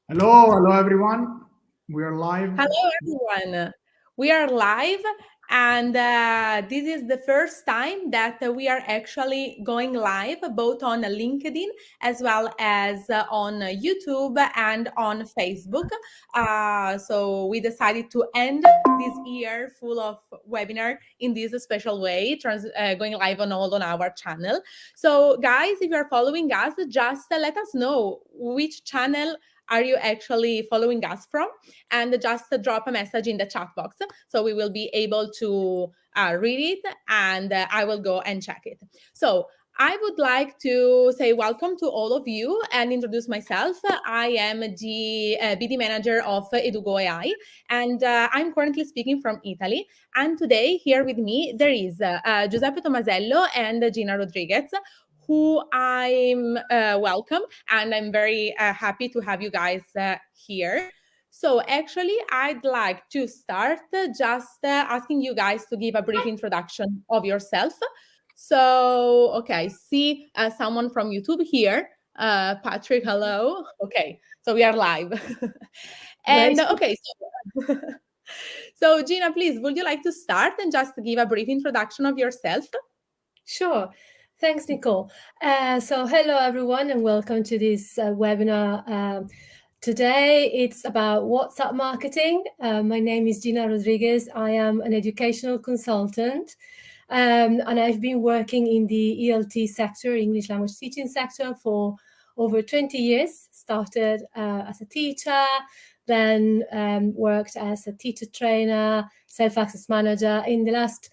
Hello everyone. We are live. Hello, everyone. We are live, and this is the first time that we are actually going live both on LinkedIn as well as on YouTube and on Facebook. So we decided to end this year full of webinar in this special way, going live on all on our channel. So, guys, if you are following us, just let us know which channel are you actually following us from, and just drop a message in the chat box so we will be able to read it, and I will go and check it. So I would like to say welcome to all of you and introduce myself. I am the BD manager of Edugo.AI, and I'm currently speaking from Italy. And today, here with me, there is Giuseppe Tomasello and Gina Rodriguez, who I'm welcome, and I'm very happy to have you guys here. So, actually, I'd like to start just asking you guys to give a brief introduction of yourself. So, okay, I see someone from YouTube here. Patrick, hello. Okay, so we are live. And Great. okay, so, so Gina, please, would you like to start and just give a brief introduction of yourself? Sure. Thanks, Nicole. Hello, everyone, and welcome to this webinar. Today, it's about WhatsApp marketing. My name is Gina Rodriguez. I am an educational consultant, and I've been working in the ELT sector, English language teaching sector, for over 20 years. Started as a teacher, then worked as a teacher trainer, self-access manager. In the last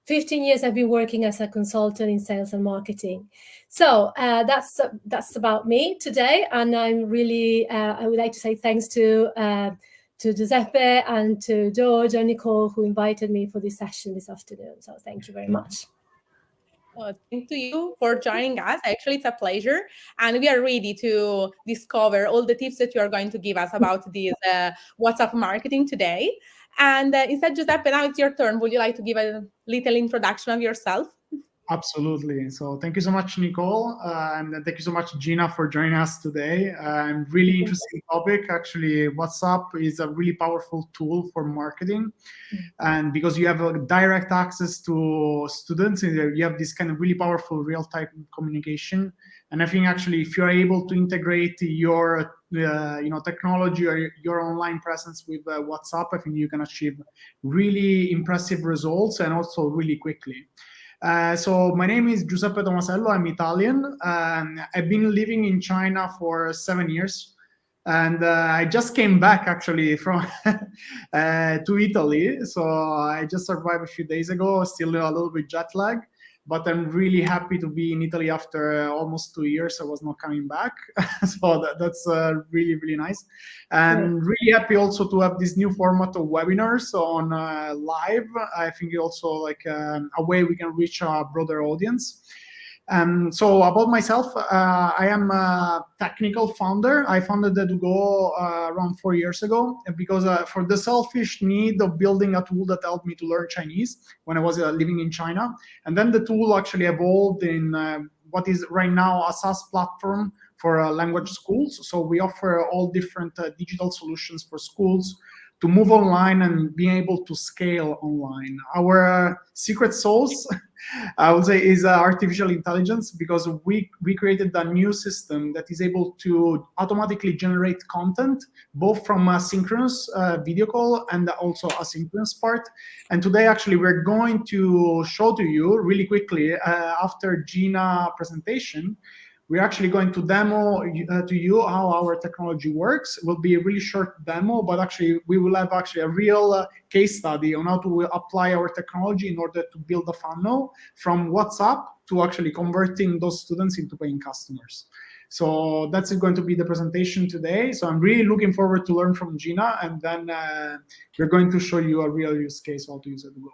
15 years, I've been working as a consultant in sales and marketing. So that's about me today, and I'm really I would like to say thanks to Giuseppe and to George and Nicole, who invited me for this session this afternoon. So thank you very much. Thank to you for joining us. Actually, it's a pleasure, and we are ready to discover all the tips that you are going to give us about this WhatsApp marketing today. And instead, Giuseppe, now it's your turn. Would you like to give a little introduction of yourself? Absolutely. So thank you so much, Nicole, and thank you so much, Gina, for joining us today. I'm really interesting topic. Actually, WhatsApp is a really powerful tool for marketing, and because you have a direct access to students, you have this kind of really powerful real-time communication. And I think actually, if you are able to integrate your technology or your online presence with WhatsApp, I think you can achieve really impressive results and also really quickly. So my name is Giuseppe Tomasello. I'm Italian. I've been living in China for 7 years, and I just came back actually from to Italy. So I just arrived a few days ago, still a little bit jet lag, but I'm really happy to be in Italy after almost 2 years. I was not coming back, so that's really, really nice. And really happy also to have this new format of webinars on live. I think also like a way we can reach a broader audience. So about myself, I am a technical founder. I founded Edugo around 4 years ago because for the selfish need of building a tool that helped me to learn Chinese when I was living in China. And then the tool actually evolved in what is right now a SaaS platform for language schools. So we offer all different digital solutions for schools to move online and being able to scale online. Our secret sauce, I would say, is artificial intelligence, because we created a new system that is able to automatically generate content, both from a synchronous video call and also asynchronous part. And today, actually, we're going to show to you really quickly, after Gina's presentation, we're actually going to demo to you how our technology works. It will be a really short demo, but actually we will have actually a real case study on how to apply our technology in order to build a funnel from WhatsApp to actually converting those students into paying customers. So that's going to be the presentation today. So I'm really looking forward to learn from Gina, and then we're going to show you a real use case how to use Edugo.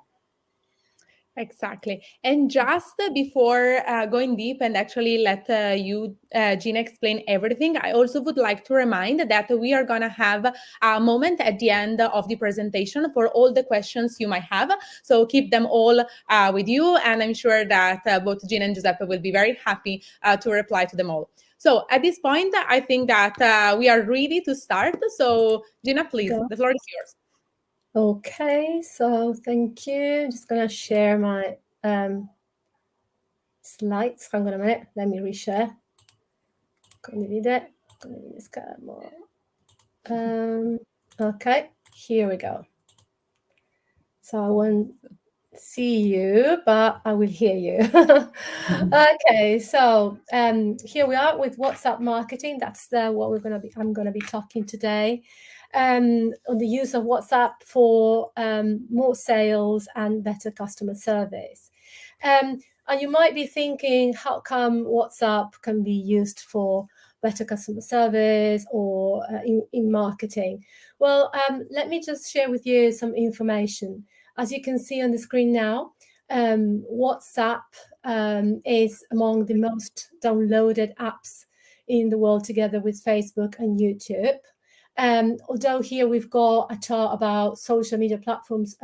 Exactly. And just before going deep and actually let you, Gina, explain everything, I also would like to remind that we are going to have a moment at the end of the presentation for all the questions you might have. So keep them all with you. And I'm sure that both Gina and Giuseppe will be very happy to reply to them all. So at this point, I think that we are ready to start. So Gina, please, the floor is yours. Okay, so thank you. I'm just going to share my slides. Hang on a minute. Let me reshare. Condividere schermo. Okay, here we go. So I won't see you, but I will hear you. Okay, so here we are with WhatsApp marketing. That's what I'm going to be talking today on the use of WhatsApp for more sales and better customer service. And you might be thinking, how come WhatsApp can be used for better customer service or in marketing? Well, let me just share with you some information. As you can see on the screen now, WhatsApp is among the most downloaded apps in the world, together with Facebook and YouTube. Although here we've got a chart about social media platforms,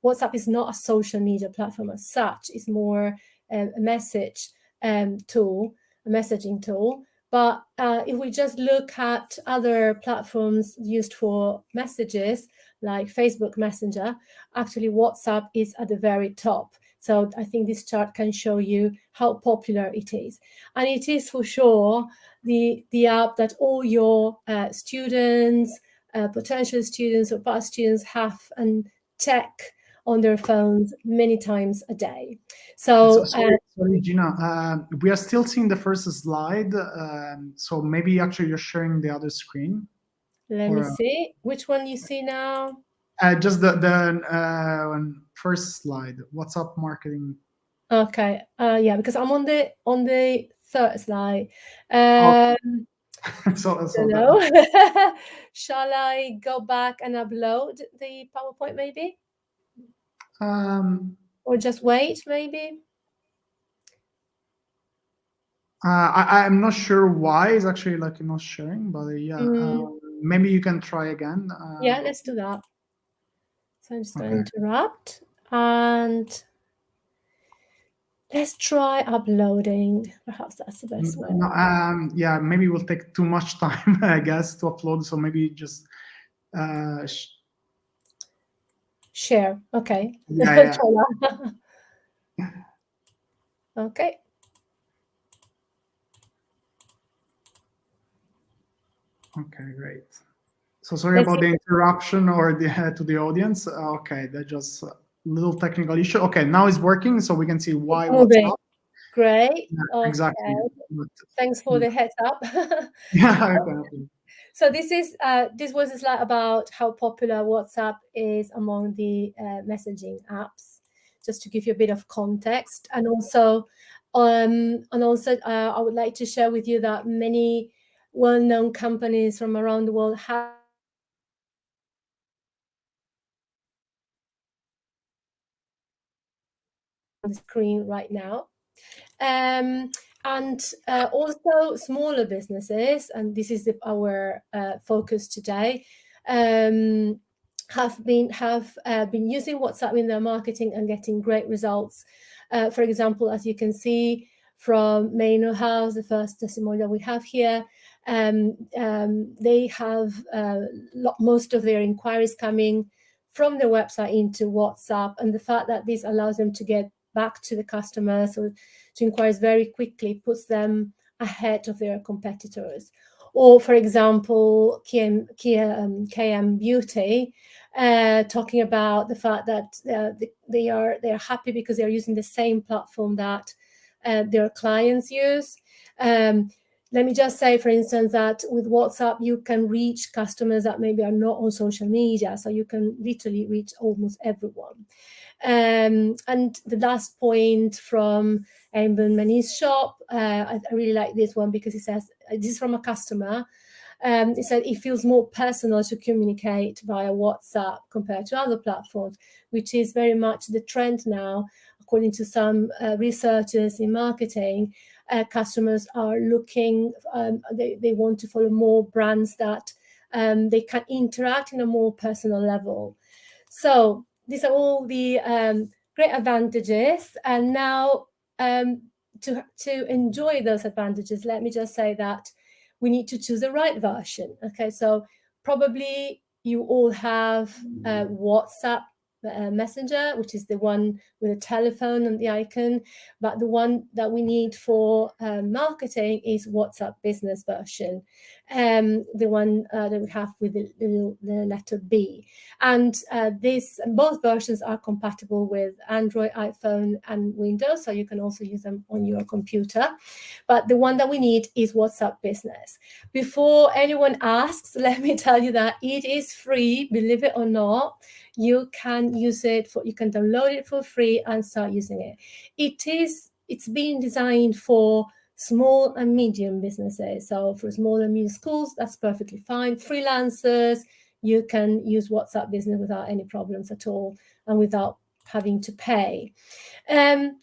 WhatsApp is not a social media platform as such. It's more a message tool, a messaging tool. But if we just look at other platforms used for messages, like Facebook Messenger, actually WhatsApp is at the very top. So I think this chart can show you how popular it is. And it is for sure the app that all your students, potential students or past students have and check on their phones many times a day. So sorry, Gina, we are still seeing the first slide. So maybe actually you're sharing the other screen. Let me see. Which one you see now? Just the first slide. WhatsApp marketing. Okay. Yeah, because I'm on the third slide. So Shall I go back and upload the PowerPoint maybe? Or just wait maybe? I'm not sure why it's actually like not sharing, but yeah, maybe you can try again. Yeah, let's do that. So I'm just going to interrupt and let's try uploading. Perhaps that's the best way. Yeah, maybe it will take too much time, I guess, to upload. So maybe just share. Okay. Yeah. Okay. Okay, great. So sorry about the interruption or to the audience. Okay, that's just a little technical issue. Okay, now it's working, so we can see why WhatsApp. Great. Yeah, okay. Exactly. Thanks for the heads up. Yeah. So this was a slide about how popular WhatsApp is among the messaging apps, just to give you a bit of context, and also I would like to share with you that many well-known companies from around the world have on the screen right now. And also smaller businesses, and this is our focus today, have been using WhatsApp in their marketing and getting great results. For example, as you can see from Manor House, the first testimonial we have here, they have most of their inquiries coming from their website into WhatsApp, and the fact that this allows them to get back to the customers or to inquiries very quickly puts them ahead of their competitors. Or, for example, KM Beauty, talking about the fact that they are happy because they're using the same platform that their clients use. Let me just say, for instance, that with WhatsApp, you can reach customers that maybe are not on social media. So you can literally reach almost everyone. And the last point from Emben Mani's shop, I really like this one because it says, this is from a customer. It said it feels more personal to communicate via WhatsApp compared to other platforms, which is very much the trend now. According to some researchers in marketing, customers are looking, they want to follow more brands that they can interact in a more personal level. So these are all the great advantages. And now to enjoy those advantages, let me just say that we need to choose the right version. Okay, so probably you all have WhatsApp Messenger, which is the one with a telephone and the icon, but the one that we need for marketing is WhatsApp Business version, the one that we have with the letter B. And both versions are compatible with Android, iPhone, and Windows, so you can also use them on your computer. But the one that we need is WhatsApp Business. Before anyone asks, let me tell you that it is free, believe it or not. You can use it you can download it for free and start using it. It's being designed for small and medium businesses. So for small and medium schools, that's perfectly fine. Freelancers, you can use WhatsApp Business without any problems at all and without having to pay.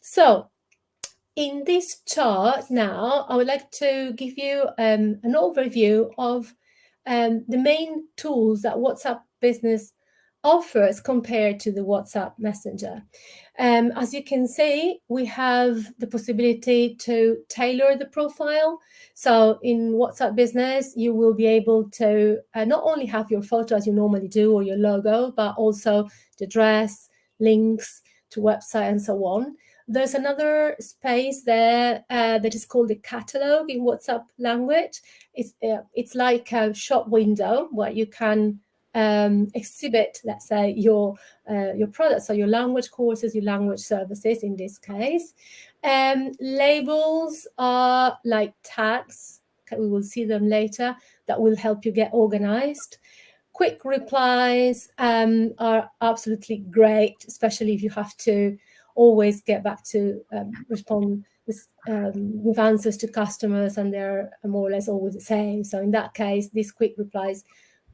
So in this chart now, I would like to give you an overview of the main tools that WhatsApp Business offers compared to the WhatsApp Messenger. As you can see, we have the possibility to tailor the profile. So in WhatsApp Business, you will be able to not only have your photo as you normally do or your logo, but also the address, links to website and so on. There's another space there that is called the catalog in WhatsApp language. It's like a shop window where you can exhibit, let's say, your products, so your language courses, your language services in this case. Labels are like tags. Okay, we will see them later, that will help you get organized. Quick replies are absolutely great, especially if you have to always get back to respond with answers to customers, and they're more or less always the same. So in that case, these quick replies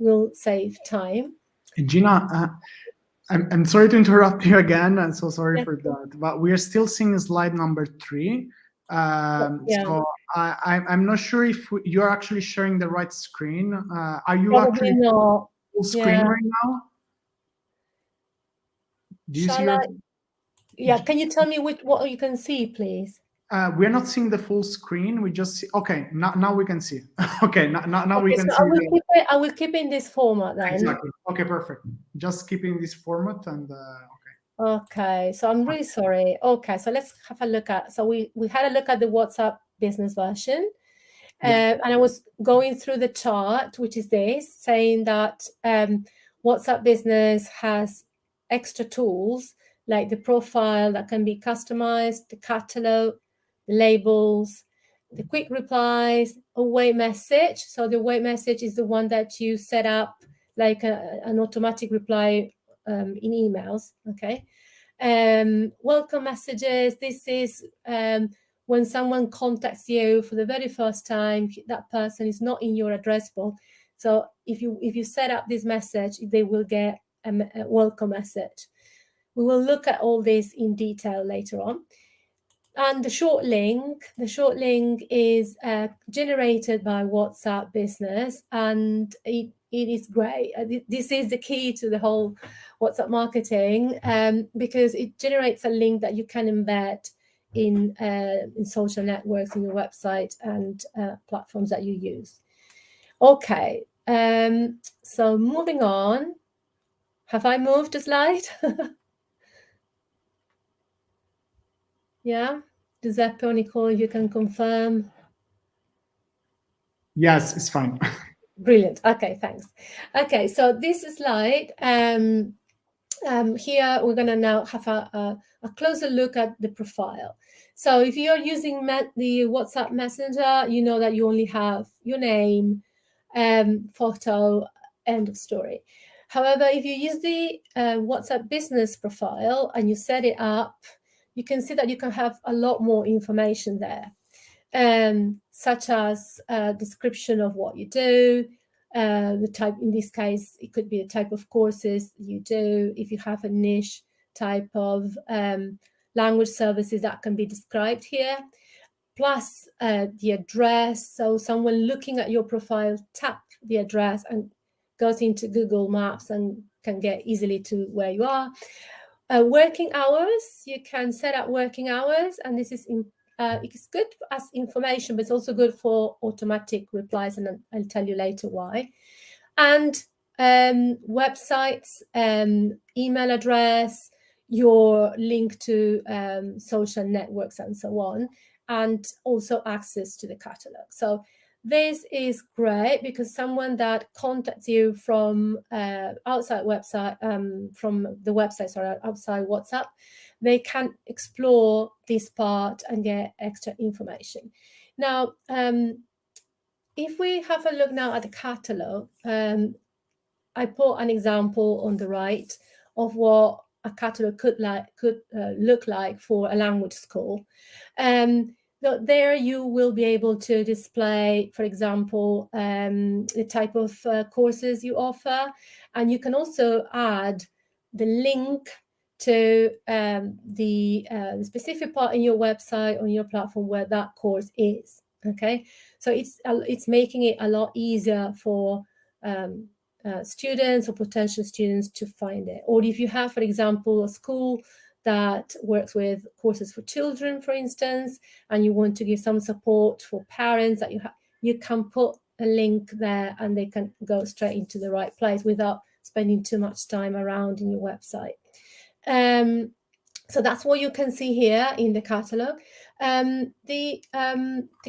will save time. Gina, I'm sorry to interrupt you again. I'm so sorry for that. But we are still seeing slide number 3. So I'm not sure if you're actually sharing the right screen. Are you Probably actually not. full screen right now? Do you see? Can you tell me what you can see, please? We're not seeing the full screen. We just see. Okay, now we can see. Okay, now we can so see. I will keep in this format then. Exactly. Okay, perfect. Just keeping this format and okay. Okay, so I'm really sorry. Okay, so let's have a look at. So we had a look at the WhatsApp Business version, and I was going through the chart, which is this, saying that WhatsApp Business has extra tools like the profile that can be customized, the catalog, the labels, the quick replies, a wait message. So the wait message is the one that you set up like an automatic reply in emails. Okay. Welcome messages. This is when someone contacts you for the very first time, that person is not in your address book. So if you set up this message, they will get a welcome message. We will look at all this in detail later on. And the short link is generated by WhatsApp Business, and it is great. This is the key to the whole WhatsApp marketing, because it generates a link that you can embed in social networks, in your website, and platforms that you use. Okay, so moving on. Have I moved a slide? Yeah, Giuseppe or Nicole, you can confirm. Yes, it's fine. Brilliant. Okay, thanks. Okay, so this slide, here we're going to now have a closer look at the profile. So if you're using the WhatsApp Messenger, you know that you only have your name, photo, end of story. However, if you use the WhatsApp Business profile and you set it up, you can see that you can have a lot more information there, such as a description of what you do, the type. In this case, it could be a type of courses you do. If you have a niche type of language services, that can be described here, plus the address. So someone looking at your profile tap the address and goes into Google Maps and can get easily to where you are. Working hours, you can set up working hours, and this is it's good as information, but it's also good for automatic replies, and I'll tell you later why. And websites, email address, your link to social networks and so on, and also access to the catalog. So this is great because someone that contacts you from outside website, from the website, sorry, outside WhatsApp, they can explore this part and get extra information. Now, if we have a look now at the catalog, I put an example on the right of what a catalog could look like for a language school. There you will be able to display, for example, the type of courses you offer, and you can also add the link to the specific part in your website, on your platform where that course is. Okay, so it's making it a lot easier for students or potential students to find it. Or if you have, for example, a school that works with courses for children, for instance, and you want to give some support for parents, that you can put a link there and they can go straight into the right place without spending too much time around in your website. So that's what you can see here in the catalog. The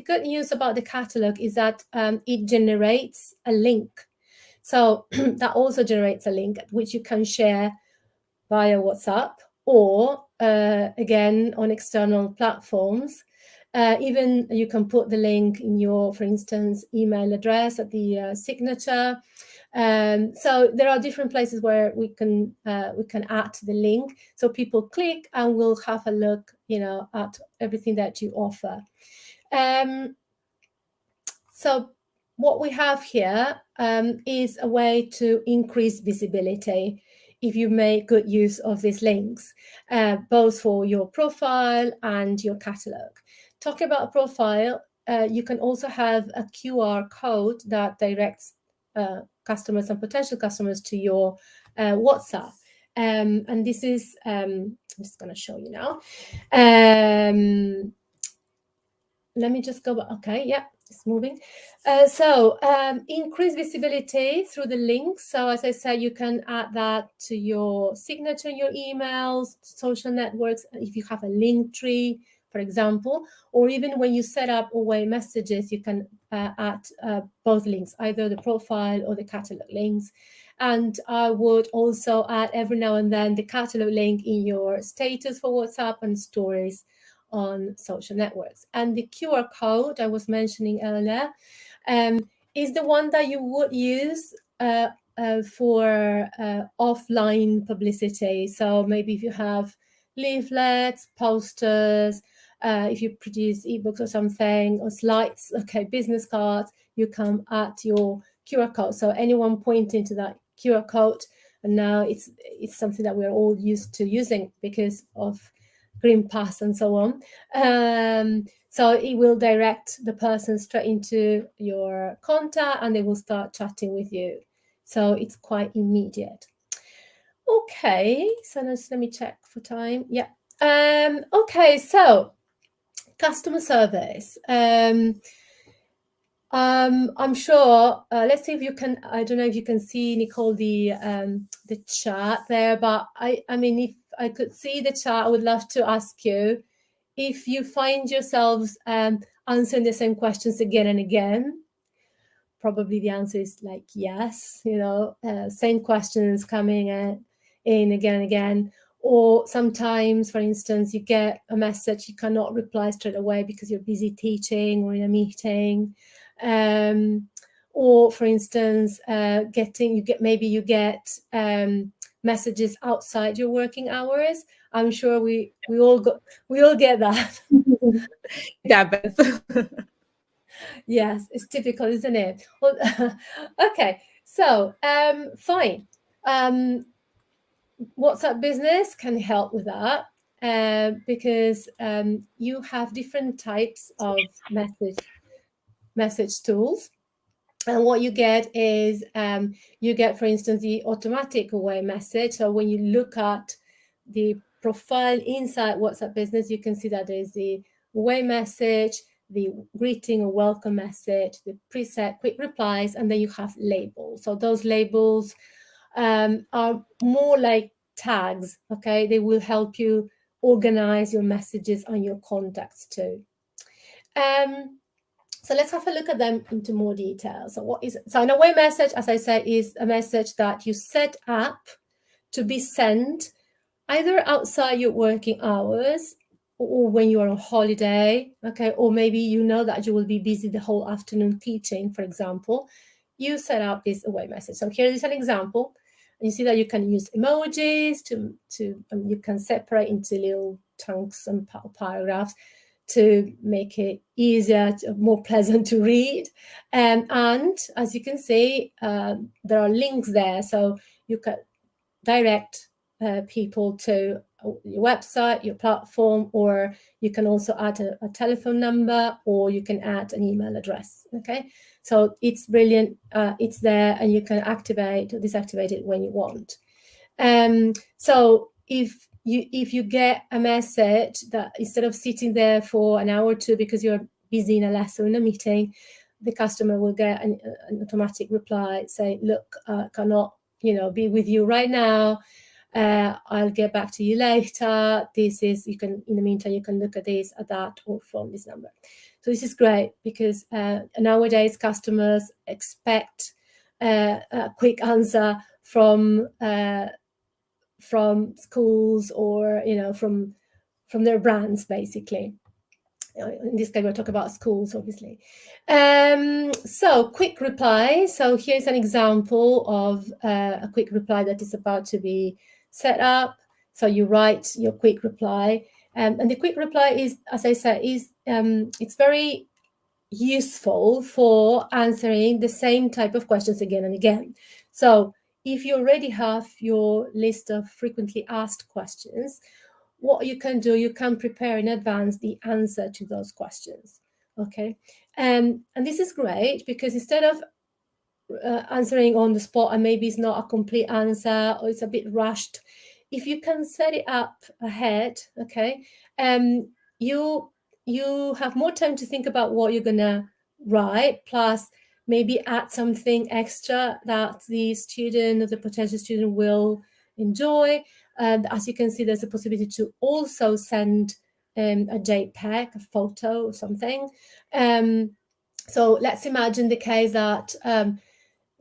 good news about the catalog is that it generates a link. So that also generates a link which you can share via WhatsApp or, again, on external platforms. Even you can put the link in your, for instance, email address at the signature. So there are different places where we can add the link. So people click and will have a look, at everything that you offer. So what we have here is a way to increase visibility if you make good use of these links, both for your profile and your catalog. Talking about a profile, you can also have a QR code that directs customers and potential customers to your WhatsApp. And this is, I'm just going to show you now. Let me just go back. Okay, yeah. It's moving. So increase visibility through the links. So as I said, you can add that to your signature, your emails, social networks, if you have a link tree, for example, or even when you set up away messages, you can add both links, either the profile or the catalog links. And I would also add every now and then the catalog link in your status for WhatsApp and stories on social networks. And the QR code I was mentioning earlier is the one that you would use for offline publicity. So maybe if you have leaflets, posters, if you produce ebooks or something, or slides, okay, business cards, you can add your QR code. So anyone pointing to that QR code, and now it's something that we're all used to using because of Green Pass and so on. So it will direct the person straight into your contact and they will start chatting with you. So it's quite immediate. Okay, so let me check for time. Yeah. Okay, so customer surveys. I'm sure, let's see if you can, I don't know if you can see, Nicole, the chat there, but I mean, if I could see the chat, I would love to ask you if you find yourselves answering the same questions again and again. Probably the answer is like yes, same questions coming in again and again. Or sometimes, for instance, you get a message, you cannot reply straight away because you're busy teaching or in a meeting. Or for instance, you get messages outside your working hours. I'm sure we all get that. It happens. Yes, it's typical, isn't it? Well, okay, so fine. WhatsApp Business can help with that because you have different types of message tools. And what you get is you get, for instance, the automatic away message. So when you look at the profile inside WhatsApp Business, you can see that there's the away message, the greeting or welcome message, the preset quick replies, and then you have labels. So those labels are more like tags, okay? They will help you organize your messages and your contacts too. So let's have a look at them into more detail. So an away message, as I said, is a message that you set up to be sent either outside your working hours or when you are on holiday, okay? Or maybe you know that you will be busy the whole afternoon teaching, for example. You set up this away message. So here is an example. You see that you can use emojis you can separate into little chunks and paragraphs to make it easier, more pleasant to read. And as you can see, there are links there. So you can direct people to your website, your platform, or you can also add a telephone number, or you can add an email address, okay? So it's brilliant. It's there, and you can activate or deactivate it when you want. So if you get a message that instead of sitting there for an hour or two because you're busy in a lesson, in a meeting, the customer will get an automatic reply saying, look, cannot be with you right now. I'll get back to you later. This is, you can, in the meantime, you can look at this, at that, or phone this number. So this is great because nowadays customers expect a quick answer from schools or from their brands, basically. In this case, we're talking about schools, obviously. So quick reply. So here's an example of a quick reply that is about to be set up. So you write your quick reply, and the quick reply is, as I said, it's very useful for answering the same type of questions again and again. So if you already have your list of frequently asked questions, what you can do, you can prepare in advance the answer to those questions, okay? And this is great because instead of answering on the spot and maybe it's not a complete answer or it's a bit rushed, if you can set it up ahead, okay, you have more time to think about what you're gonna write, plus maybe add something extra that the student or the potential student will enjoy. And as you can see, there's a possibility to also send a JPEG, a photo or something. So let's imagine the case that, I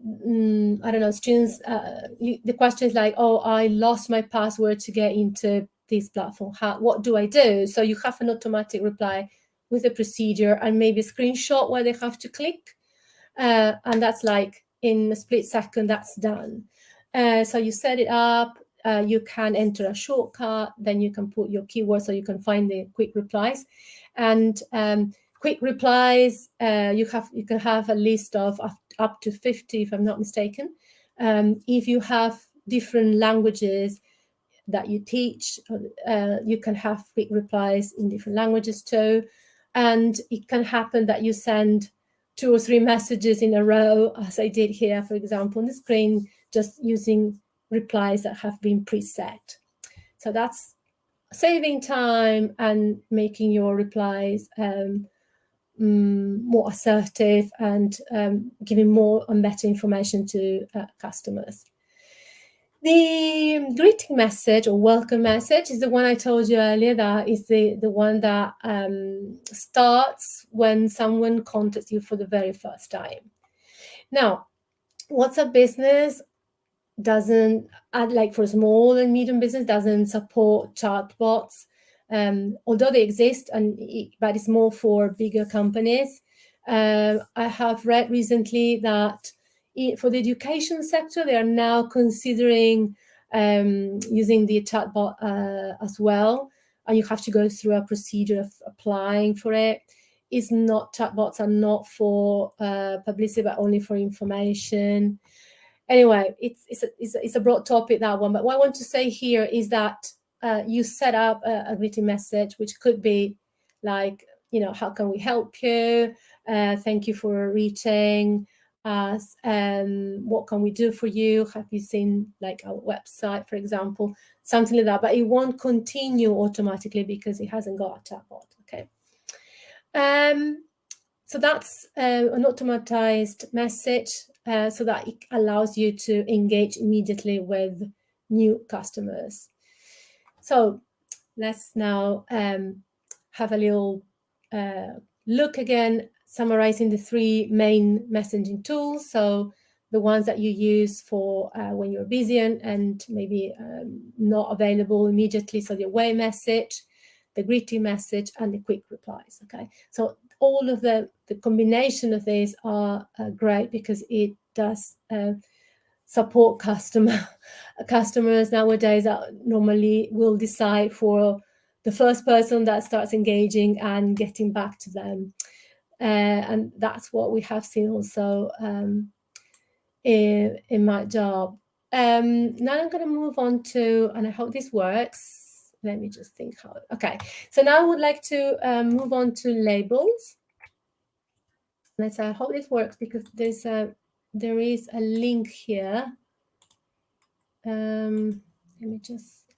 don't know, students, the question is like, oh, I lost my password to get into this platform. What do I do? So you have an automatic reply with a procedure and maybe a screenshot where they have to click. And that's like in a split second, that's done. So you set it up. You can enter a shortcut, then you can put your keywords so you can find the quick replies. And quick replies, you can have a list of up to 50, if I'm not mistaken. If you have different languages that you teach, you can have quick replies in different languages too. And it can happen that you send 2 or 3 messages in a row, as I did here, for example, on the screen, just using replies that have been preset. So that's saving time and making your replies more assertive and giving more and better information to customers. The greeting message or welcome message is the one I told you earlier, that is the one that starts when someone contacts you for the very first time. Now, WhatsApp Business doesn't, like for small and medium business, doesn't support chatbots, although they exist, but it's more for bigger companies. I have read recently that for the education sector, they are now considering using the chatbot as well, and you have to go through a procedure of applying for it. It's not, chatbots are not for publicity, but only for information. Anyway, it's a broad topic, that one. But what I want to say here is that you set up a greeting message, which could be like, how can we help you? Thank you for reaching us. What can we do for you? Have you seen like our website, for example? Something like that. But it won't continue automatically because it hasn't got a chatbot. Okay. So that's an automatized message so that it allows you to engage immediately with new customers. So let's now have a little look again, summarizing the 3 main messaging tools. So the ones that you use for when you're busy and maybe not available immediately. So the away message, the greeting message, and the quick replies. Okay, so all of the combination of these are great because it does support customers nowadays that normally will decide for the first person that starts engaging and getting back to them. And that's what we have seen also in my job. Now I'm going to move on to, and I hope this works. Let me just think how. Okay, so now I would like to move on to labels. Let's. I hope this works because there is a link here. Let me just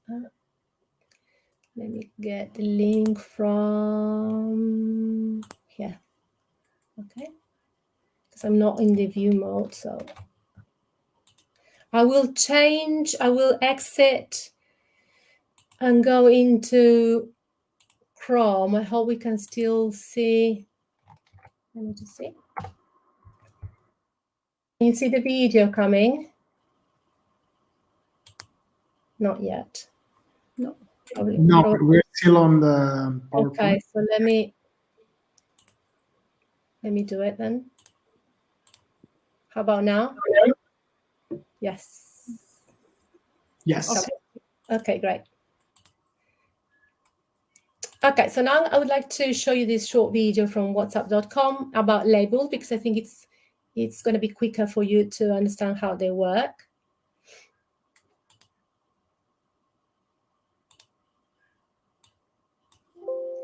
let me get the link from here. Okay, because I'm not in the view mode, so I will change. I will exit and go into Chrome. I hope we can still see. Let me just see. Can you see the video coming? Not yet. No. Probably. No, we're still on the PowerPoint. Okay, so let me do it then. How about now? Yes. Yes. Okay, great. Okay, so now I would like to show you this short video from whatsapp.com about labels because I think it's going to be quicker for you to understand how they work.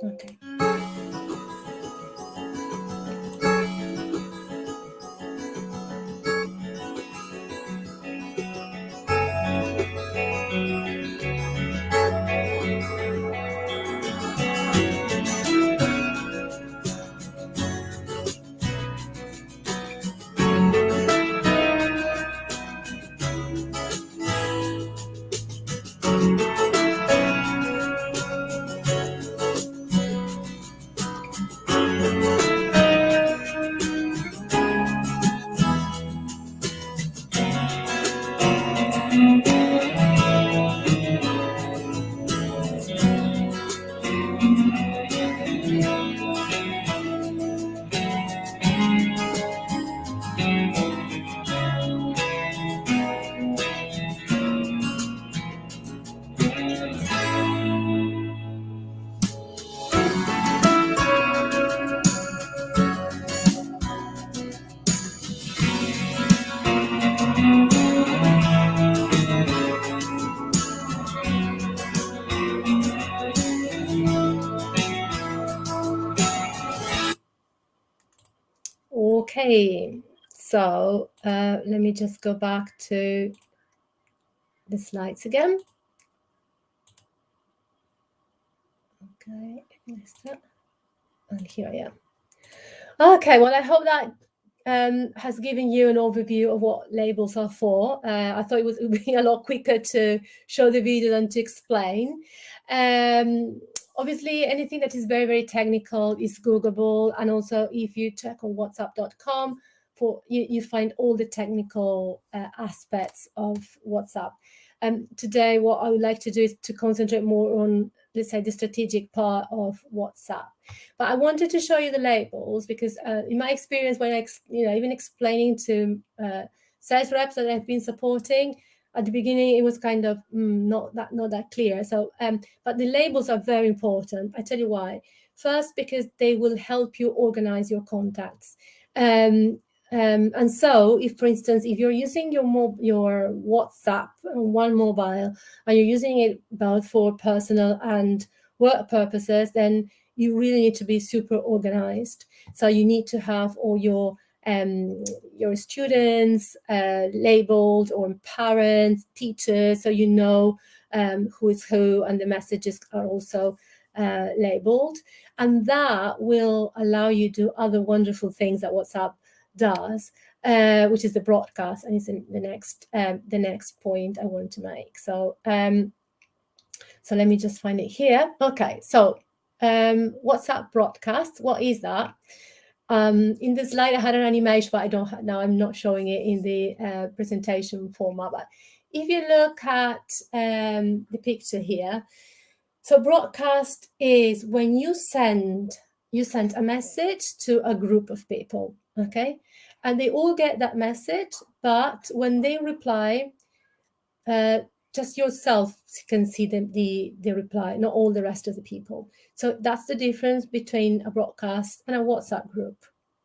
Okay. Okay, so let me just go back to the slides again. Okay, and here I am. Okay, well, I hope that has given you an overview of what labels are for. I thought it would be a lot quicker to show the video than to explain. Obviously, anything that is very, very technical is Googleable. And also, if you check on whatsapp.com, you find all the technical aspects of WhatsApp. Today, what I would like to do is to concentrate more on, let's say, the strategic part of WhatsApp. But I wanted to show you the labels because in my experience, when even explaining to sales reps that I've been supporting, at the beginning, it was kind of not that clear. So, but the labels are very important. I tell you why. First, because they will help you organize your contacts. And so, if, for instance, if you're using your WhatsApp on one mobile and you're using it both for personal and work purposes, then you really need to be super organized. So you need to have all your students labeled, or parents, teachers, so you know who is who, and the messages are also labeled, and that will allow you to do other wonderful things that WhatsApp does, which is the broadcast, and it's in the next point I want to make. So so let me just find it here. Okay, so WhatsApp broadcast, what is that? In the slide I had an animation, but I don't have, now I'm not showing it in the presentation format. But if you look at the picture here, so broadcast is when you send a message to a group of people, okay? And they all get that message, but when they reply, just yourself can see the reply, not all the rest of the people. So that's the difference between a broadcast and a WhatsApp group,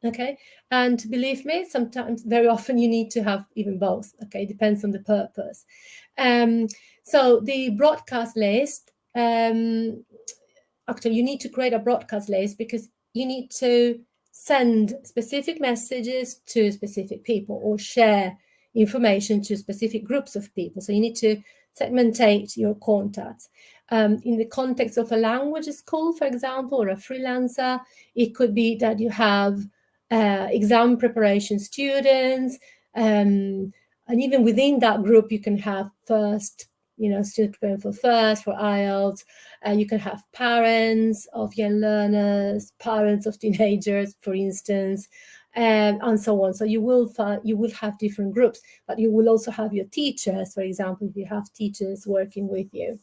okay? And believe me, sometimes, very often, you need to have even both, okay? Depends on the purpose. So the broadcast list, actually, you need to create a broadcast list because you need to send specific messages to specific people or share information to specific groups of people. So you need to segmentate your contacts. In the context of a language school, for example, or a freelancer, it could be that you have exam preparation students, and even within that group, you can have first, students preparing for IELTS. You can have parents of young learners, parents of teenagers, for instance, and so on. So you will have different groups, but you will also have your teachers, for example, if you have teachers working with you.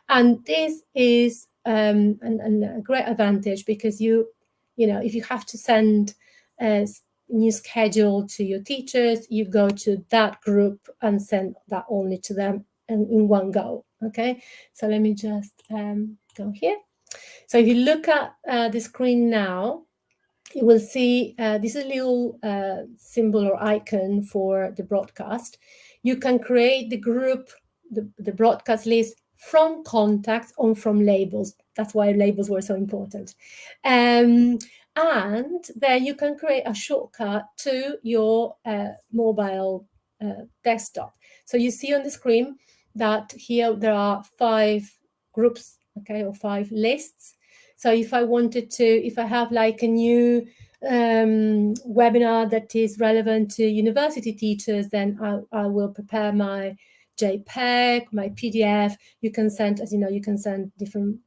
And this is a great advantage because if you have to send a new schedule to your teachers, you go to that group and send that only to them in one go. Okay, so let me just go here. So if you look at the screen now, you will see this is a little symbol or icon for the broadcast. You can create the group, the broadcast list from contacts or from labels. That's why labels were so important. And then you can create a shortcut to your mobile desktop. So you see on the screen that here there are 5 groups, okay, or 5 lists. So if I have like a new webinar that is relevant to university teachers, then I will prepare my JPEG, my PDF. You can send, as you know, you can send different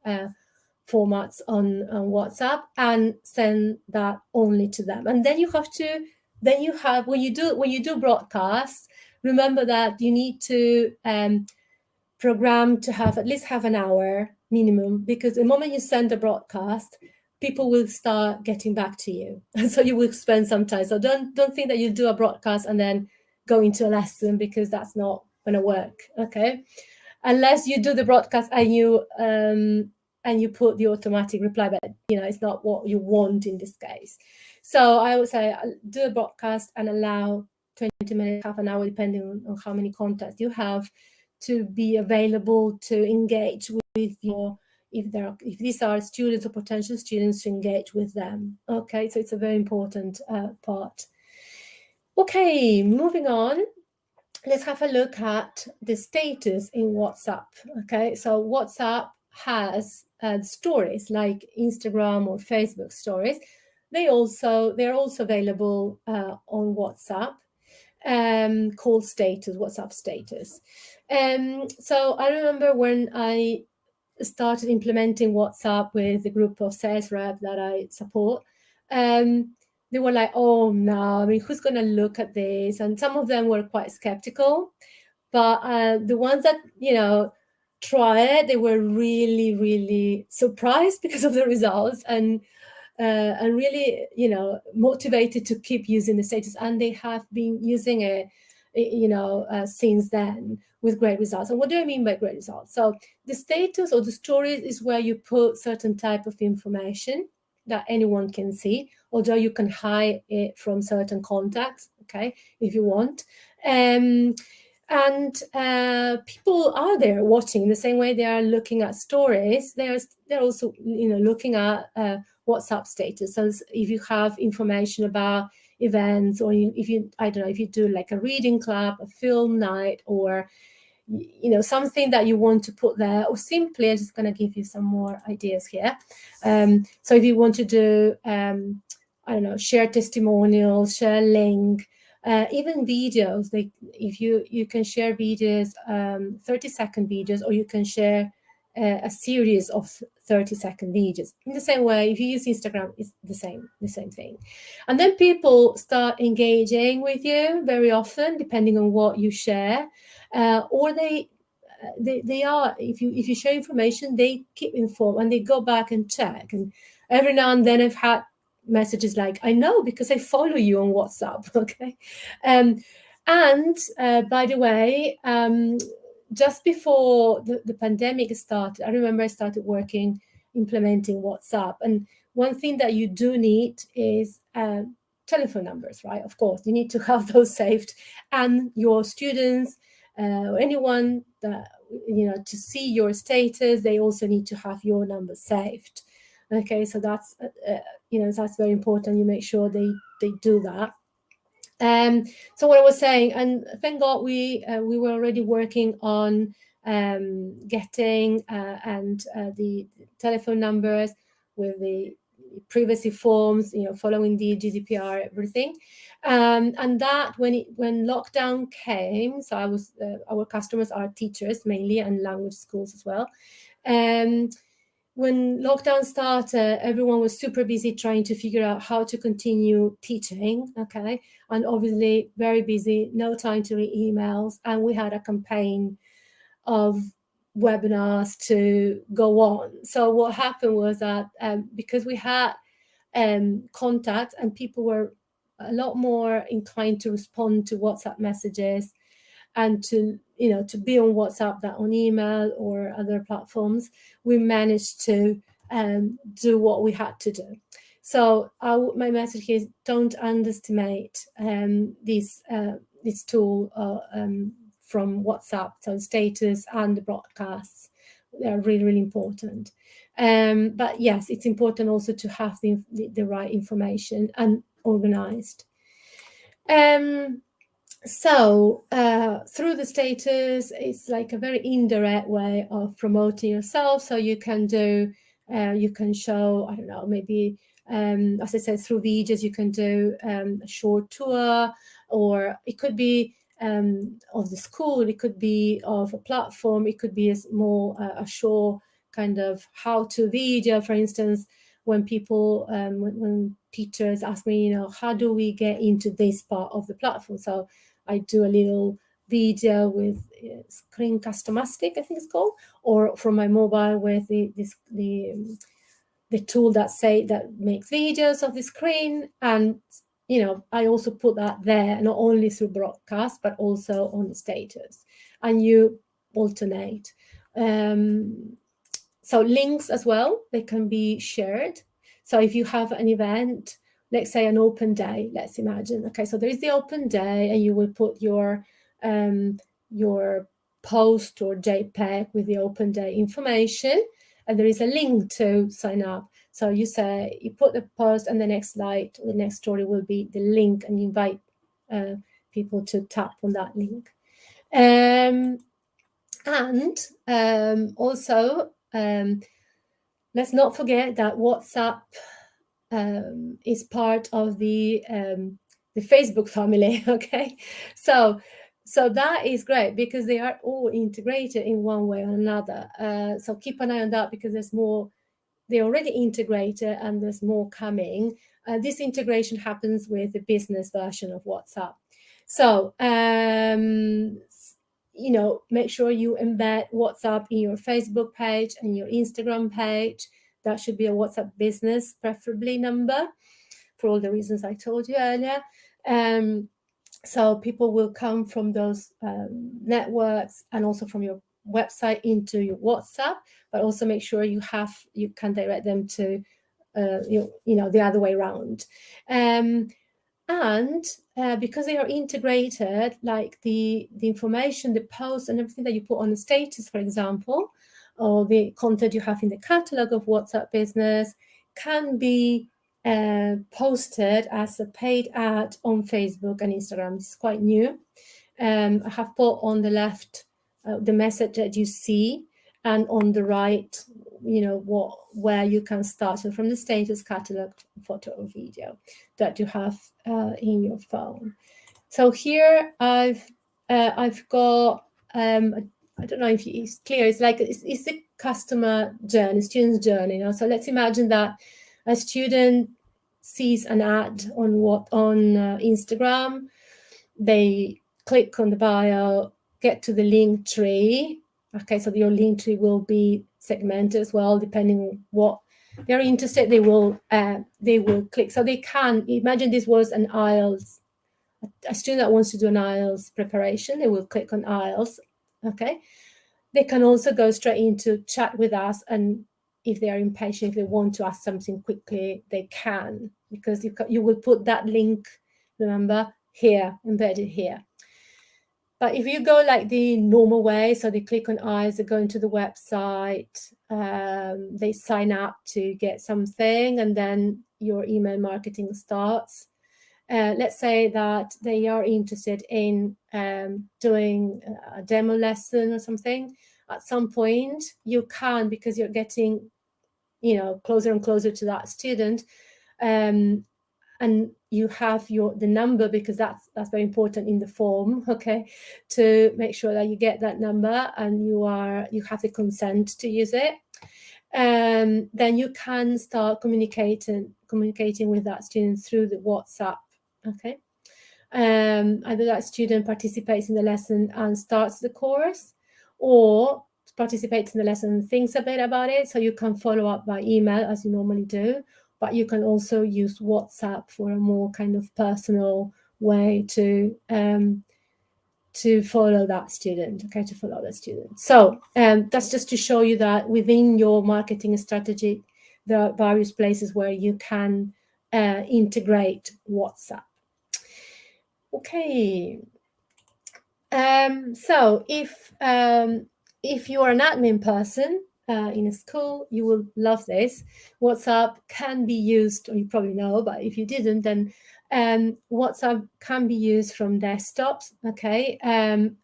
formats on WhatsApp and send that only to them. And then when you do broadcasts, remember that you need to program to have at least half an hour minimum, because the moment you send a broadcast, people will start getting back to you, and so you will spend some time. So don't think that you do a broadcast and then go into a lesson, because that's not going to work, okay? Unless you do the broadcast and you put the automatic reply, but it's not what you want in this case. So I would say do a broadcast and allow 20 minutes, half an hour, depending on how many contacts you have, to be available to engage with your, if these are students or potential students, to engage with them. Okay, so it's a very important part. Okay, moving on. Let's have a look at the status in WhatsApp. Okay, so WhatsApp has stories like Instagram or Facebook stories. They're also available on WhatsApp. Called status, WhatsApp status. So I remember when I started implementing WhatsApp with the group of sales reps that I support, they were like, oh no, I mean, who's going to look at this? And some of them were quite skeptical, but the ones that, try it, they were really, really surprised because of the results, and really, motivated to keep using the status, and they have been using it, since then, with great results. And what do I mean by great results? So the status or the stories is where you put certain type of information that anyone can see, although you can hide it from certain contacts, okay, if you want. And people are there watching the same way they are looking at stories. They're also, looking at WhatsApp status. So if you have information about events, or if you do like a reading club, a film night, or something that you want to put there, or simply I'm just going to give you some more ideas here. So if you want to do, I don't know, share testimonials, share link, even videos, if you can share videos, 30-second videos, or you can share a series of 30-second videos. In the same way, if you use Instagram, it's the same thing. And then people start engaging with you very often, depending on what you share, or they are, if you share information, they keep informed and they go back and check. And every now and then I've had messages like, I know because I follow you on WhatsApp. Okay. And by the way, just before the pandemic started, I remember I started implementing WhatsApp. And one thing that you do need is telephone numbers, right? Of course, you need to have those saved, and your students, or anyone that, to see your status, they also need to have your number saved. Okay, so that's that's very important. You make sure they do that. So what I was saying, and thank God we were already working on getting the telephone numbers with the privacy forms, following the GDPR, everything. And that when lockdown came, so I was our customers are teachers mainly, and language schools as well. When lockdown started, everyone was super busy trying to figure out how to continue teaching, okay? And obviously very busy, no time to read emails. And we had a campaign of webinars to go on. So what happened was that because we had contacts, and people were a lot more inclined to respond to WhatsApp messages and to be on WhatsApp than on email or other platforms, we managed to do what we had to do. So my message is, don't underestimate this tool from WhatsApp. So status and the broadcasts, they are really, really important. But yes, it's important also to have the right information and organized. So through the status, it's like a very indirect way of promoting yourself. So you can show, I don't know, maybe, as I said, through videos, you can do a short tour, or it could be of the school, it could be of a platform, it could be a short kind of how-to video, for instance. When people, when teachers ask me, how do we get into this part of the platform? So I do a little video with Screen Customastic, I think it's called, or from my mobile with the tool that makes videos of the screen. And I also put that there, not only through broadcast but also on the status, and you alternate. So links as well, they can be shared. So if you have an event, let's say an open day, let's imagine. Okay, so there is the open day, and you will put your post or JPEG with the open day information, and there is a link to sign up. So you put the post, and the next slide, the next story will be the link, and you invite people to tap on that link. And also, let's not forget that WhatsApp is part of the Facebook family. Okay, so that is great because they are all integrated in one way or another. So keep an eye on that, because there's more. They're already integrated, and there's more coming. This integration happens with the business version of WhatsApp. So make sure you embed WhatsApp in your Facebook page and your Instagram page. That should be a WhatsApp business, preferably number, for all the reasons I told you earlier. So people will come from those networks and also from your website into your WhatsApp, but also make sure you can direct them to the other way around. And because they are integrated, like the information, the posts and everything that you put on the status, for example, or the content you have in the catalog of WhatsApp Business, can be posted as a paid ad on Facebook and Instagram. It's quite new. I have put on the left the message that you see, and on the right, where you can start. So from the status, catalog, photo or video that you have in your phone. So here I've got, I don't know if it's clear, it's like, it's the customer journey, student's journey. So let's imagine that a student sees an ad on Instagram, they click on the bio, get to the link tree. Okay, so your link tree will be segmented as well, depending on what they're interested. They will click. So they can imagine this was an IELTS, a student that wants to do an IELTS preparation. They will click on IELTS. Okay, they can also go straight into chat with us, and if they are impatient, if they want to ask something quickly, they can, because you will put that link, remember, here, embedded here. But if you go like the normal way, so they click on IELTS, they go into the website, they sign up to get something, and then your email marketing starts. Let's say that they are interested in doing a demo lesson or something. At some point, you can, because you're getting, closer and closer to that student, and you have the number, because that's very important in the form, okay, to make sure that you get that number and you have the consent to use it. Then you can start communicating with that student through the WhatsApp. Okay, either that student participates in the lesson and starts the course, or participates in the lesson and thinks a bit about it. So you can follow up by email as you normally do, but you can also use WhatsApp for a more kind of personal way to follow that student. Okay, to follow that student. So that's just to show you that within your marketing strategy, there are various places where you can integrate WhatsApp. Okay. So if you are an admin person in a school, you will love this. WhatsApp can be used, or you probably know, but if you didn't, then WhatsApp can be used from desktops, okay, and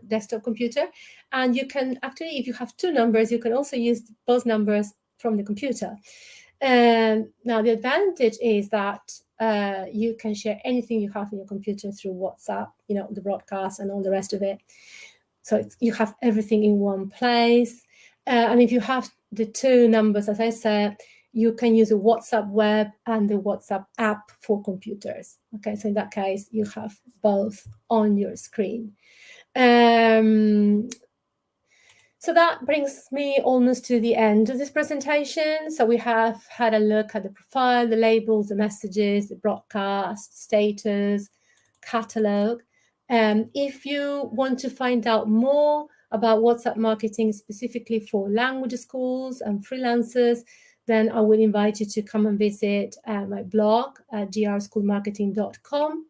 desktop computer. And you can actually, if you have two numbers, you can also use both numbers from the computer. Now the advantage is that you can share anything you have in your computer through WhatsApp, the broadcast and all the rest of it. So you have everything in one place. And if you have the two numbers, as I said, you can use a WhatsApp web and the WhatsApp app for computers. Okay, so in that case, you have both on your screen. So that brings me almost to the end of this presentation. So we have had a look at the profile, the labels, the messages, the broadcast, status, catalog. If you want to find out more about WhatsApp marketing specifically for language schools and freelancers, then I would invite you to come and visit my blog at grschoolmarketing.com.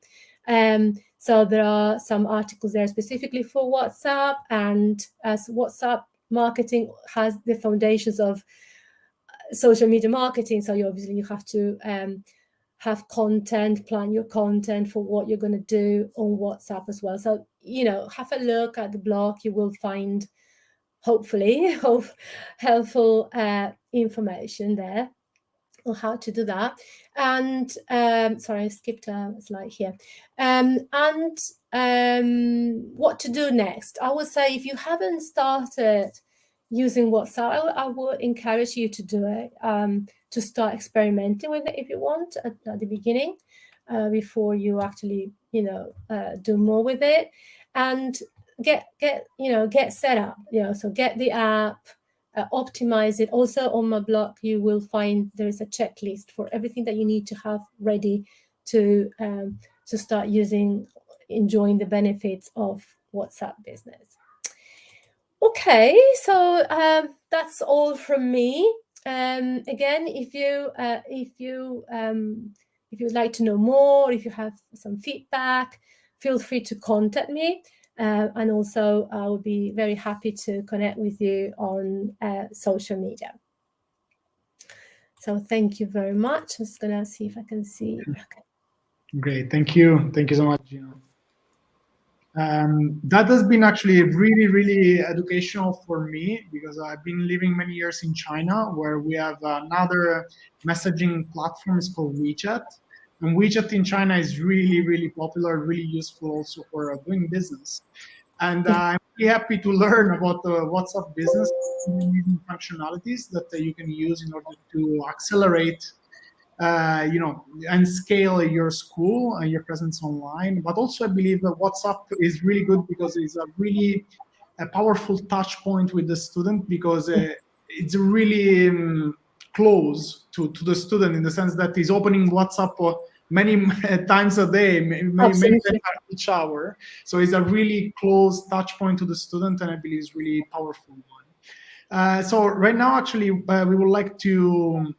So there are some articles there specifically for WhatsApp, and as WhatsApp marketing has the foundations of social media marketing, so you have to have content, plan your content for what you're going to do on WhatsApp as well. So, have a look at the blog. You will find, hopefully, helpful information there on how to do that. And sorry, I skipped a slide here. What to do next? I would say if you haven't started using WhatsApp, I would encourage you to do it, to start experimenting with it if you want at the beginning, before you actually do more with it, and get set up. So get the app. Optimize it. Also on my blog, you will find there is a checklist for everything that you need to have ready to start enjoying the benefits of WhatsApp Business. Okay, so that's all from me. Again, if you'd like to know more, if you have some feedback, feel free to contact me. And also, I will be very happy to connect with you on social media. So thank you very much. I'm just going to see if I can see. Okay. Great. Thank you. Thank you so much, Gina. That has been actually really, really educational for me, because I've been living many years in China, where we have another messaging platform is called WeChat. And WeChat in China is really, really popular, really useful also for doing business. And I'm really happy to learn about the WhatsApp business functionalities that you can use in order to accelerate and scale your school and your presence online. But also I believe that WhatsApp is really good because it's a powerful touch point with the student, because it's really close to the student, in the sense that he's opening WhatsApp many times a day, many times each hour. So it's a really close touch point to the student, and I believe it's really powerful one. So right now, actually, we would like to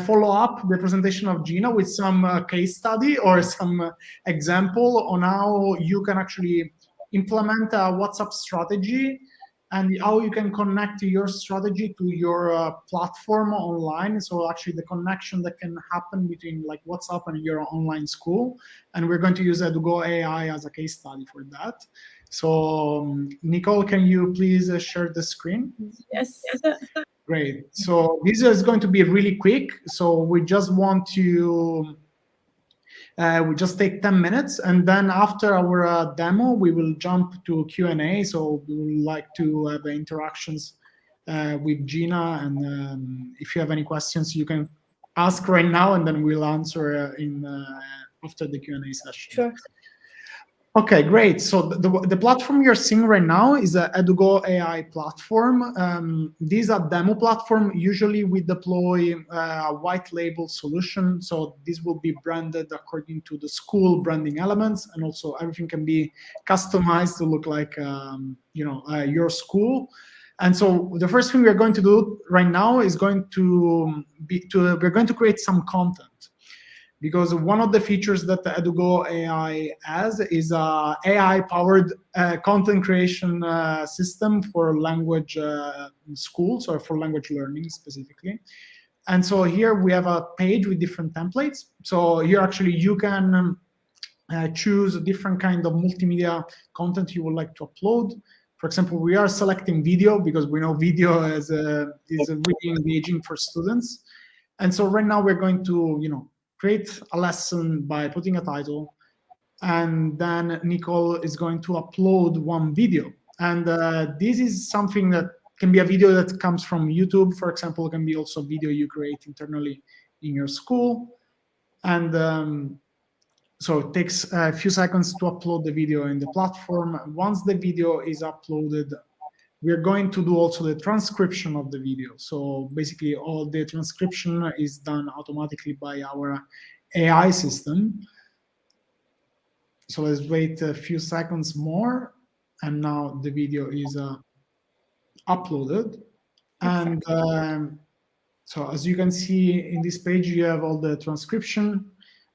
follow up the presentation of Gina with some case study or some example on how you can actually implement a WhatsApp strategy, and how you can connect your strategy to your platform online. So actually the connection that can happen between like WhatsApp and your online school. And we're going to use Edugo.AI as a case study for that. So Nicole, can you please share the screen? Yes. Great. So this is going to be really quick. So we just want to we just take 10 minutes, and then after our demo, we will jump to Q&A. So we would like to have interactions with Gina, and if you have any questions, you can ask right now, and then we'll answer after the Q&A session. Sure. Okay, great. So the platform you're seeing right now is a Edugo.AI platform. These are demo platform. Usually we deploy a white label solution. So this will be branded according to the school branding elements, and also everything can be customized to look like your school. And so the first thing we're going to do right now is we're going to create some content. Because one of the features that the Edugo.AI has is a AI-powered content creation system for language schools, or for language learning specifically. And so here we have a page with different templates. So here actually you can choose a different kind of multimedia content you would like to upload. For example, we are selecting video because we know video is really engaging for students. And so right now we're going to, create a lesson by putting a title, and then Nicole is going to upload one video. And this is something that can be a video that comes from YouTube, for example. It can be also a video you create internally in your school. And so it takes a few seconds to upload the video in the platform. Once the video is uploaded, we're going to do also the transcription of the video. So basically all the transcription is done automatically by our AI system. So let's wait a few seconds more. And now the video is uploaded. And so as you can see in this page, you have all the transcription,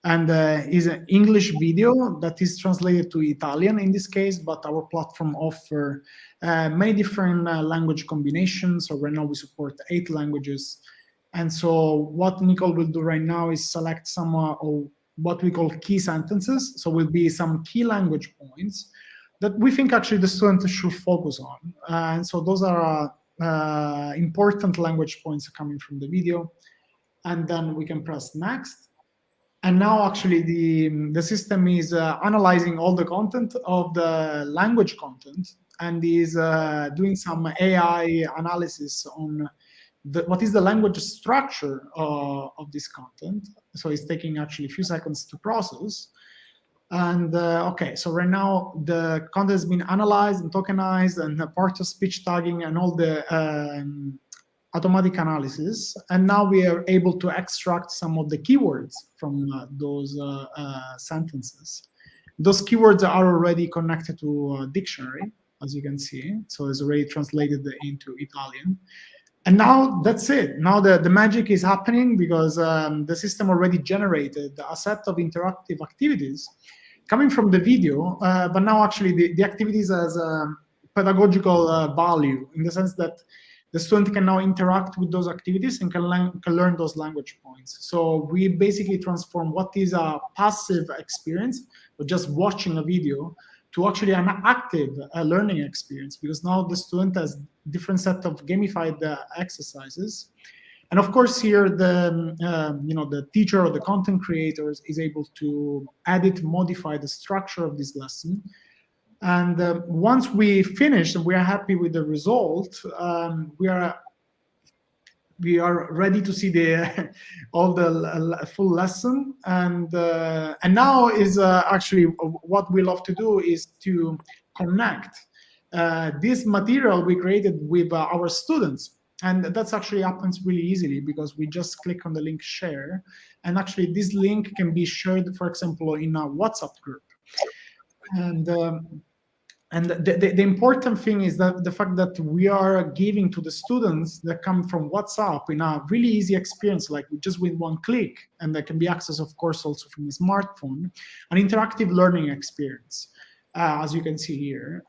and is an English video that is translated to Italian in this case, but our platform offers many different language combinations. So right now we support 8 languages. And so what Nicole will do right now is select some of what we call key sentences. So will be some key language points that we think actually the student should focus on. And so those are important language points coming from the video. And then we can press next. And now actually the system is analyzing all the content of the language content, and is doing some AI analysis on what is the language structure of this content. So it's taking actually a few seconds to process. And okay, so right now the content has been analyzed and tokenized, and the part of speech tagging and all the automatic analysis. And now we are able to extract some of the keywords from those sentences. Those keywords are already connected to a dictionary, as you can see. So it's already translated into Italian. And now that's it. Now the magic is happening, because the system already generated a set of interactive activities coming from the video, but now actually the activities has a pedagogical value, in the sense that the student can now interact with those activities and can learn those language points. So we basically transform what is a passive experience of just watching a video to actually an active learning experience, because now the student has different set of gamified exercises. And of course, here the teacher or the content creator is able to edit, modify the structure of this lesson. And once we finish and we are happy with the result, we are ready to see the all the full lesson. And now is actually what we love to do is to connect this material we created with our students. And that's actually happens really easily, because we just click on the link share, and actually this link can be shared, for example, in a WhatsApp group. And the important thing is that the fact that we are giving to the students that come from WhatsApp in a really easy experience, like just with one click, and that can be accessed, of course, also from a smartphone, an interactive learning experience, as you can see here.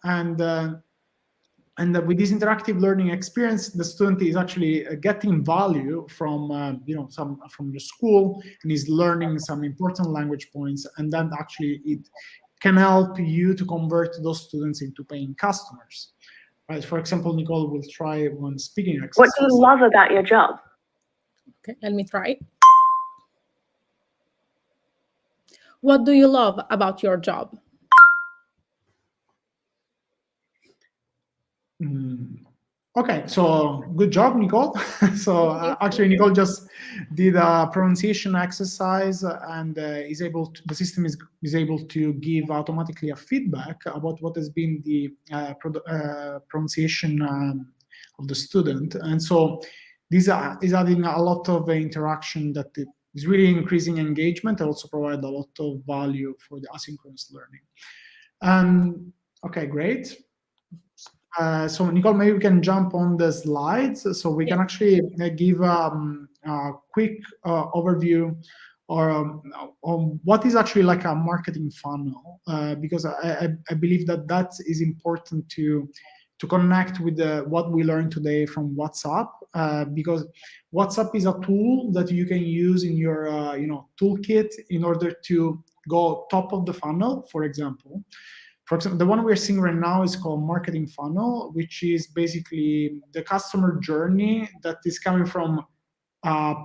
And with this interactive learning experience, the student is actually getting value from from your school, and is learning some important language points, and then actually it can help you to convert those students into paying customers. Right? For example, Nicole will try one speaking exercise. What do you love about your job? Okay, let me try. What do you love about your job? Okay, so good job, Nicole. So actually, Nicole just did a pronunciation exercise, and the system is able to give automatically a feedback about what has been the pronunciation of the student. And so this is adding a lot of interaction that is really increasing engagement, and also provide a lot of value for the asynchronous learning. Okay, great. So Nicole, maybe we can jump on the slides, so we can actually give a quick overview on what is actually like a marketing funnel, because I believe that is important to connect with what we learned today from WhatsApp, because WhatsApp is a tool that you can use in your toolkit in order to go top of the funnel, for example. For example, the one we're seeing right now is called Marketing Funnel, which is basically the customer journey that is coming from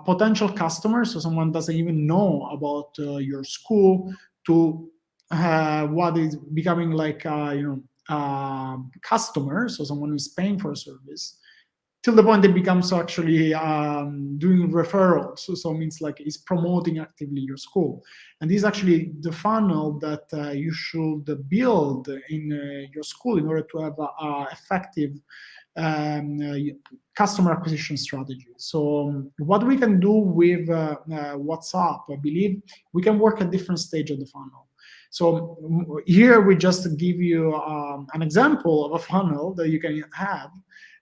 potential customers, so someone doesn't even know about your school, to what is becoming like customer, so someone who's paying for a service, till the point it becomes actually doing referrals. So it means like it's promoting actively your school. And this is actually the funnel that you should build in your school in order to have an effective customer acquisition strategy. So what we can do with WhatsApp, I believe we can work at different stage of the funnel. So here we just give you an example of a funnel that you can have.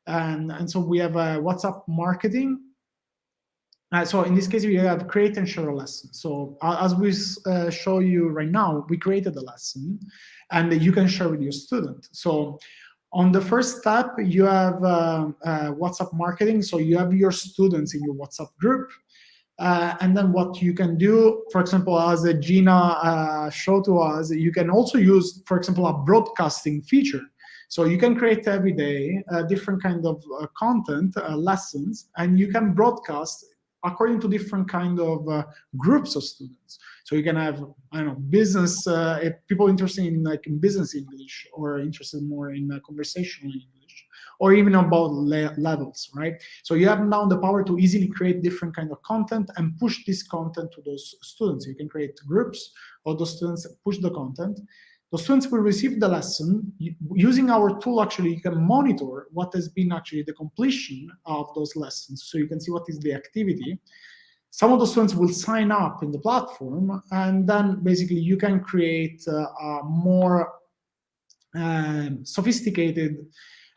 And so we have WhatsApp marketing. So in this case, we have create and share a lesson. So as we show you right now, we created a lesson, and you can share with your student. So on the first step, you have WhatsApp marketing. So you have your students in your WhatsApp group. And then what you can do, for example, as Gina showed to us, you can also use, for example, a broadcasting feature. So you can create every day different kind of content, lessons, and you can broadcast according to different kind of groups of students. So you can have, I don't know, business, people interested in like in business English, or interested more in conversational English, or even about levels, right? So you have now the power to easily create different kind of content and push this content to those students. You can create groups of those students, push the content. The students will receive the lesson. Using our tool, actually, you can monitor what has been actually the completion of those lessons. So you can see what is the activity. Some of the students will sign up in the platform, and then basically you can create a more sophisticated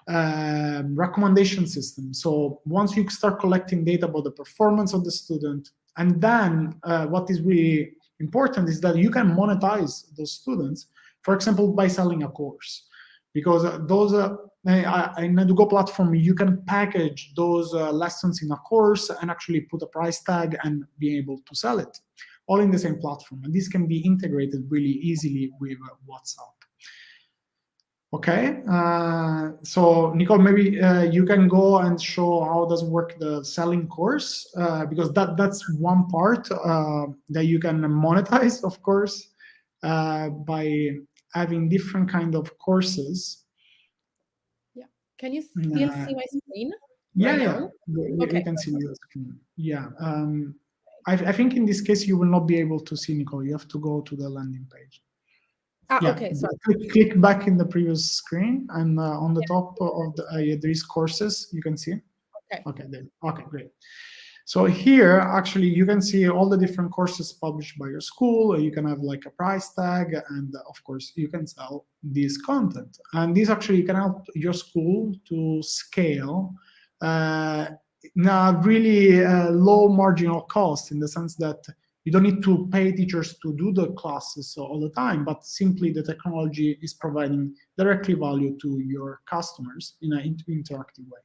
recommendation system. So once you start collecting data about the performance of the student, and then what is really important is that you can monetize those students, for example, by selling a course, because those in Edugo platform, you can package those lessons in a course and actually put a price tag and be able to sell it, all in the same platform. And this can be integrated really easily with WhatsApp. Okay, so Nicole, maybe you can go and show how does work the selling course, because that's one part that you can monetize, of course, by having different kind of courses. Yeah. Can you still see my screen right now? We can see the screen. Yeah. I think in this case you will not be able to see Nicole. You have to go to the landing page. Okay, sorry. Click back in the previous screen, and on the top of the there is courses. You can see. Okay. There. Okay, great. So here, actually, you can see all the different courses published by your school. You can have like a price tag, and of course, you can sell this content. And this actually can help your school to scale in a really low marginal cost, in the sense that you don't need to pay teachers to do the classes all the time, but simply the technology is providing directly value to your customers in an interactive way.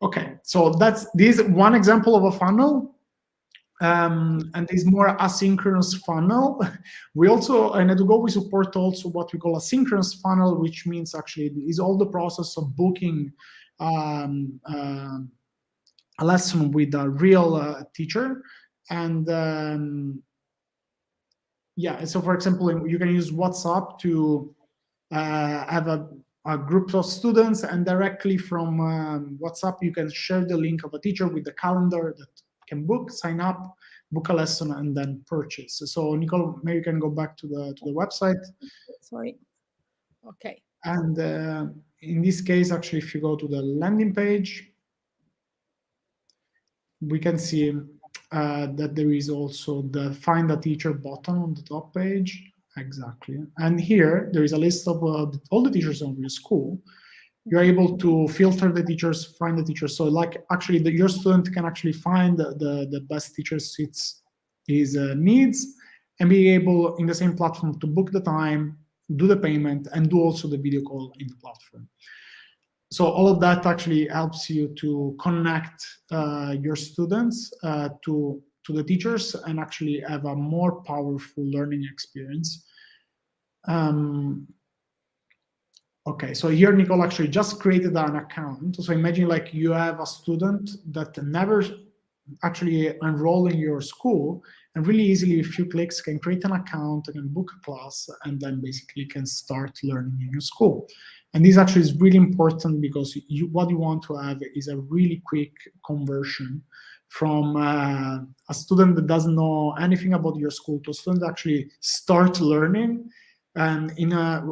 Okay, so this is one example of a funnel, and this more asynchronous funnel. We also, in Edugo, we support also what we call a synchronous funnel, which means actually it is all the process of booking a lesson with a real teacher. And so for example, you can use WhatsApp to have a group of students, and directly from WhatsApp you can share the link of a teacher with the calendar that can book, sign up, book a lesson, and then purchase. So Nicole, maybe you can go back to the website. Sorry. Okay. And in this case, actually, if you go to the landing page, we can see that there is also the Find a Teacher button on the top page. Exactly. And here, there is a list of all the teachers of your school. You're able to filter the teachers, find the teachers. So like actually your student can actually find the best teacher suits his needs, and be able in the same platform to book the time, do the payment, and do also the video call in the platform. So all of that actually helps you to connect your students to the teachers, and actually have a more powerful learning experience. Okay, so here Nicole actually just created an account. So imagine like you have a student that never actually enrolled in your school, and really easily, a few clicks, can create an account, can book a class, and then basically can start learning in your school. And this actually is really important, because what you want to have is a really quick conversion from a student that doesn't know anything about your school to a student that actually start learning. And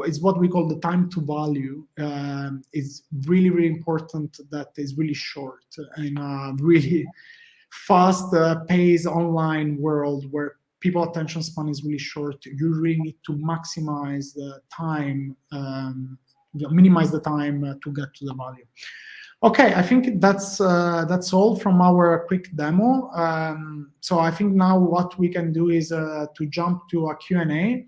it's what we call the time to value. It's really, really important that it's really short, in a really fast paced online world where people attention span is really short. You really need to maximize the time, minimize the time to get to the value. Okay, I think that's all from our quick demo. So I think now what we can do is to jump to a Q&A.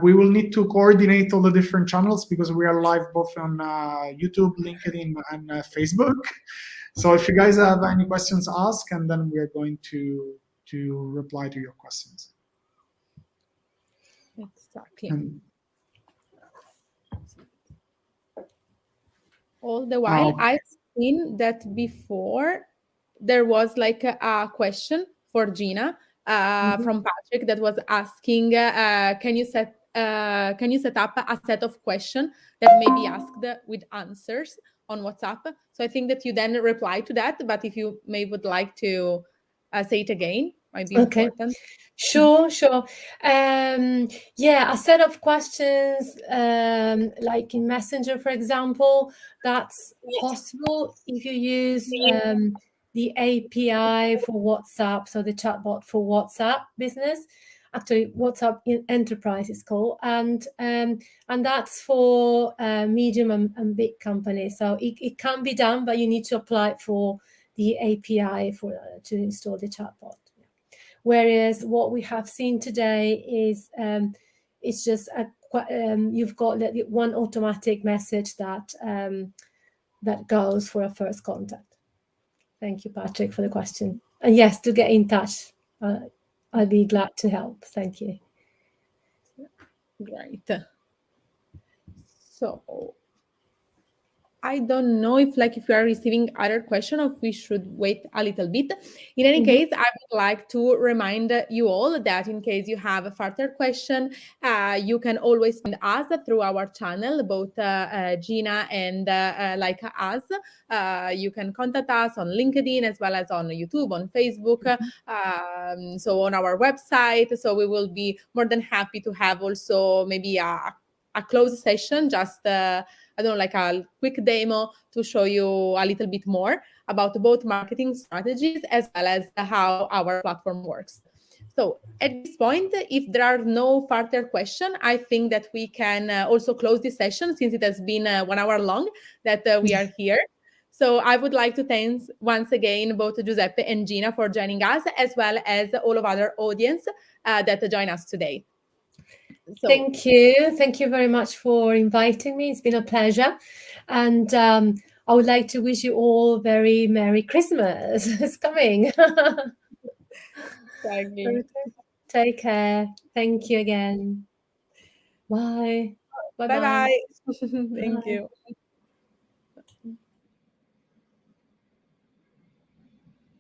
We will need to coordinate all the different channels, because we are live both on YouTube, LinkedIn, and Facebook. So if you guys have any questions, ask, and then we are going to reply to your questions. Exactly. All the while, I've seen that before there was like a question for Gina from Patrick that was asking, can you set up a set of questions that may be asked with answers on WhatsApp? So I think that you then reply to that, but if you would like to say it again, might be important. Sure. Yeah, a set of questions, like in Messenger, for example, that's possible if you use the API for WhatsApp, so the chatbot for WhatsApp Business. Actually, WhatsApp Enterprise is called, and that's for medium and big companies. So it can be done, but you need to apply for the API to install the chatbot. Whereas what we have seen today is it's just you've got one automatic message that goes for a first contact. Thank you, Patrick, for the question. And yes, to get in touch, I'll be glad to help. Thank you. Great. So I don't know if we are receiving other question or if we should wait a little bit. In any case, I would like to remind you all that in case you have a further question, you can always find us through our channel, both Gina and like us. You can contact us on LinkedIn as well as on YouTube, on Facebook, so on our website. So we will be more than happy to have also maybe a closed session, just I don't know, like a quick demo to show you a little bit more about both marketing strategies as well as how our platform works. So at this point, if there are no further questions, I think that we can also close this session since it has been 1 hour long that we are here. So I would like to thank once again both Giuseppe and Gina for joining us, as well as all of our audience that join us today. So, thank you very much for inviting me. It's been a pleasure, and I would like to wish you all very Merry Christmas. It's coming. Exactly. Take care. Thank you again. Bye. Bye bye. Thank you.